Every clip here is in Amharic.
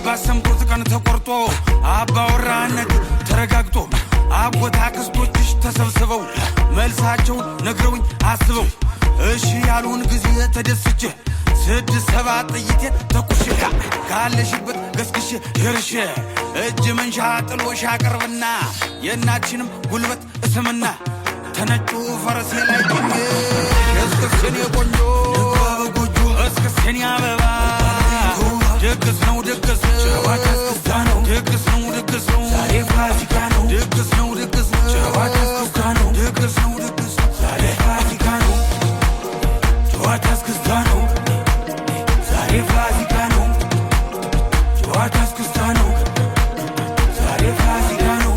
ባሰምቶት ቀን ተቆርጦ አባወራነት ተረጋግጦ አጎታ ክስቶችሽ ተሰብስበው መልሳቸውን ነግረውኝ አስበው እሺ ያሉን ጊዜ ተደስቼ 6-7 ጥይቴን ተኩሼ ካለሽበት ገስግሼ ደርሼ እጅ መንሻ ጥሎሽ አቅርብና የእናትሽንም ጉልበት እስምና ተነጩ ፈረሴ ላይ ቆሜ እስክስኔ ቆንጆ በጎጆ እስክስኔ አበባ ድግስ ነው ድግስ ጨዋታ እስክስታ ነው ድግስ ነው ድግስ ነው ዛሬ ፋሲካ ነው ድግስ ነው ድግስ ነው ጨዋታ እስክስታ ነው ድግስ ነው ድግስ ነው ዛሬ ፋሲካ ነው ጨዋታ እስክስታ ነው ዛሬ ፋሲካ ነው ጨዋታ እስክስታ ነው ዛሬ ፋሲካ ነው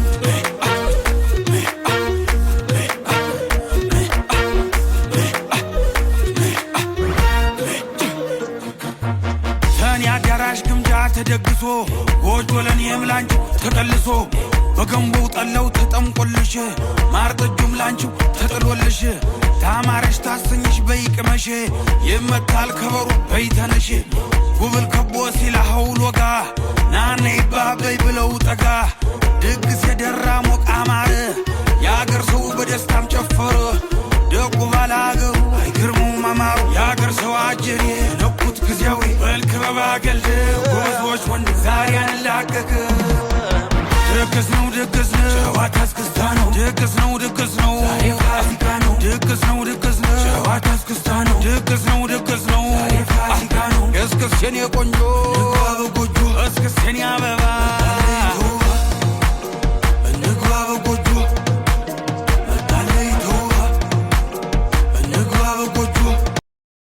አዳራሽ ግምጃ ተደግሶ ጎጆ ለኔም ላንቺ ተቀልሶ በገንቦው ጠለው ተጠምቆልሽ ማር ጠጁም ላንቺው ተጥሎልሽ ታማረሽ ታሰኝሽ በይቅመሽ ይመታል ከበሩ በይተነሽ ጉብል ከቦ ሲላ ሀውሎጋ ናነ ይባበይ ብለው ጠጋ ድግስ የደራ ሞቅ አማረ የአገር ሰው በደስታም ጨፈረ ደጉ ባላገሩ አይግርሙ ማማሩ የአገር ሰው አጀሬ ነኩት ጊዜያዊ መልክ በባገልድ ጎበዞች ወንድ ዛሬ አንላቀቅ ድግስ ነው ድግስ ነው ጨዋታ እስክስታ ነው ድግስ ነው ድግስ ነው ዛሬ ፋሲካ ነው ድግስ ነው ድግስ ነው ጨዋታ እስክስታ ነው ድግስ ነው ድግስ ነው ዛሬ ፋሲካ ነው እስክስ የኔ ቆንጆ